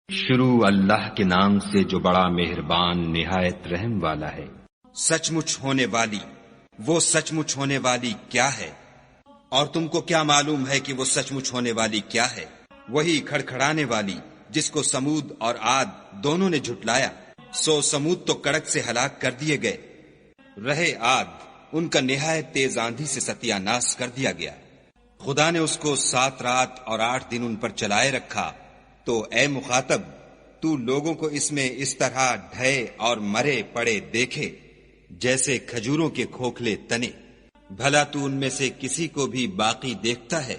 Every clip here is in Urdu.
شروع اللہ کے نام سے جو بڑا مہربان نہایت رحم والا ہے۔ سچ مچ ہونے والی، وہ سچ مچ ہونے والی کیا ہے؟ اور تم کو کیا معلوم ہے کہ وہ سچ مچ ہونے والی کیا ہے؟ وہی کھڑکھڑانے والی جس کو سمود اور عاد دونوں نے جھٹلایا، سو سمود تو کڑک سے ہلاک کر دیے گئے، رہے عاد ان کا نہایت تیز آندھی سے ستیہ ناش کر دیا گیا۔ خدا نے اس کو 7 رات اور 8 دن ان پر چلائے رکھا، تو اے مخاطب تو لوگوں کو اس میں اس طرح ڈھے اور مرے پڑے دیکھے جیسے کھجوروں کے کھوکھلے تنے، بھلا تو ان میں سے کسی کو بھی باقی دیکھتا ہے؟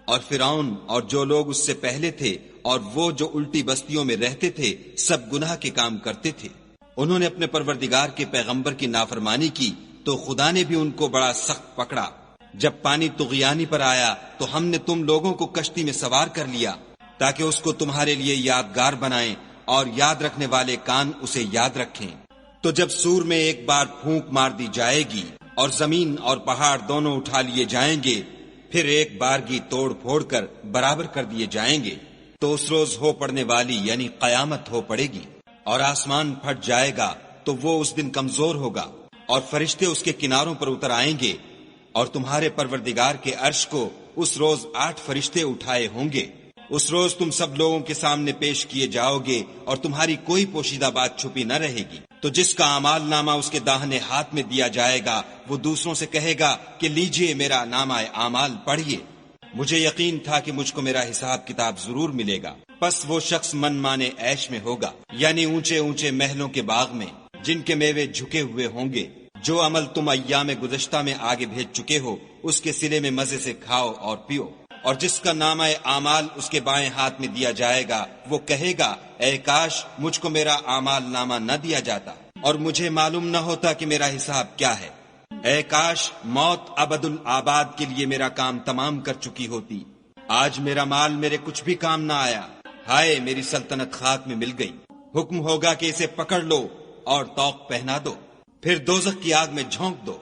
اور فرعون اور جو لوگ اس سے پہلے تھے اور وہ جو الٹی بستیوں میں رہتے تھے سب گناہ کے کام کرتے تھے، انہوں نے اپنے پروردگار کے پیغمبر کی نافرمانی کی تو خدا نے بھی ان کو بڑا سخت پکڑا۔ جب پانی طغیانی پر آیا تو ہم نے تم لوگوں کو کشتی میں سوار کر لیا تاکہ اس کو تمہارے لیے یادگار بنائیں اور یاد رکھنے والے کان اسے یاد رکھیں۔ تو جب سور میں ایک بار پھونک مار دی جائے گی اور زمین اور پہاڑ دونوں اٹھا لیے جائیں گے، پھر ایک بارگی توڑ پھوڑ کر برابر کر دیے جائیں گے، تو اس روز ہو پڑنے والی یعنی قیامت ہو پڑے گی، اور آسمان پھٹ جائے گا تو وہ اس دن کمزور ہوگا، اور فرشتے اس کے کناروں پر اتر آئیں گے، اور تمہارے پروردگار کے عرش کو اس روز 8 فرشتے اٹھائے ہوں گے۔ اس روز تم سب لوگوں کے سامنے پیش کیے جاؤ گے اور تمہاری کوئی پوشیدہ بات چھپی نہ رہے گی۔ تو جس کا اعمال نامہ اس کے داہنے ہاتھ میں دیا جائے گا وہ دوسروں سے کہے گا کہ لیجئے میرا نامہ اعمال پڑھیے، مجھے یقین تھا کہ مجھ کو میرا حساب کتاب ضرور ملے گا۔ پس وہ شخص من مانے عیش میں ہوگا، یعنی اونچے اونچے محلوں کے باغ میں جن کے میوے جھکے ہوئے ہوں گے۔ جو عمل تم ایام گزشتہ میں آگے بھیج چکے ہو اس کے صلے میں مزے سے کھاؤ اور پیو۔ اور جس کا نامہ اعمال اس کے بائیں ہاتھ میں دیا جائے گا وہ کہے گا اے کاش مجھ کو میرا اعمال نامہ نہ دیا جاتا اور مجھے معلوم نہ ہوتا کہ میرا حساب کیا ہے۔ اے کاش موت ابد الآباد کے لیے میرا کام تمام کر چکی ہوتی، آج میرا مال میرے کچھ بھی کام نہ آیا، ہائے میری سلطنت خاک میں مل گئی۔ حکم ہوگا کہ اسے پکڑ لو اور طوق پہنا دو، پھر دوزخ کی آگ میں جھونک دو،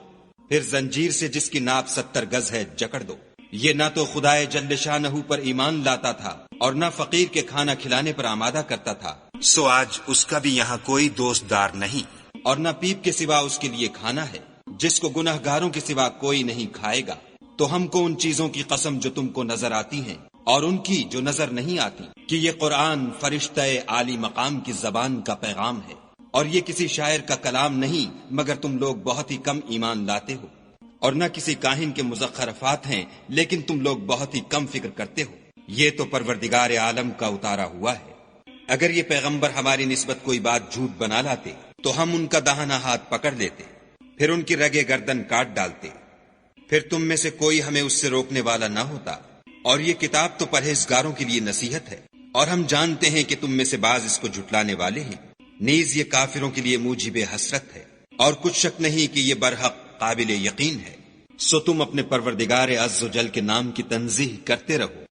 پھر زنجیر سے جس کی ناپ 70 گز ہے جکڑ دو۔ یہ نہ تو خدائے جل شانہ پر ایمان لاتا تھا اور نہ فقیر کے کھانا کھلانے پر آمادہ کرتا تھا، سو آج اس کا بھی یہاں کوئی دوست دار نہیں، اور نہ پیپ کے سوا اس کے لیے کھانا ہے جس کو گناہ گاروں کے سوا کوئی نہیں کھائے گا۔ تو ہم کو ان چیزوں کی قسم جو تم کو نظر آتی ہیں اور ان کی جو نظر نہیں آتی کہ یہ قرآن فرشتہ عالی مقام کی زبان کا پیغام ہے، اور یہ کسی شاعر کا کلام نہیں مگر تم لوگ بہت ہی کم ایمان لاتے ہو، اور نہ کسی کاہن کے مزخرفات ہیں لیکن تم لوگ بہت ہی کم فکر کرتے ہو۔ یہ تو پروردگار عالم کا اتارا ہوا ہے۔ اگر یہ پیغمبر ہماری نسبت کوئی بات جھوٹ بنا لاتے تو ہم ان کا داہنا ہاتھ پکڑ لیتے، پھر ان کی رگے گردن کاٹ ڈالتے، پھر تم میں سے کوئی ہمیں اس سے روکنے والا نہ ہوتا۔ اور یہ کتاب تو پرہیزگاروں کے لیے نصیحت ہے، اور ہم جانتے ہیں کہ تم میں سے بعض اس کو جھٹلانے والے ہیں، نیز یہ کافروں کے لیے موجب حسرت ہے، اور کچھ شک نہیں کہ یہ برحق قابل یقین ہے۔ سو تم اپنے پروردگار عز و جل کے نام کی تنزیہ کرتے رہو۔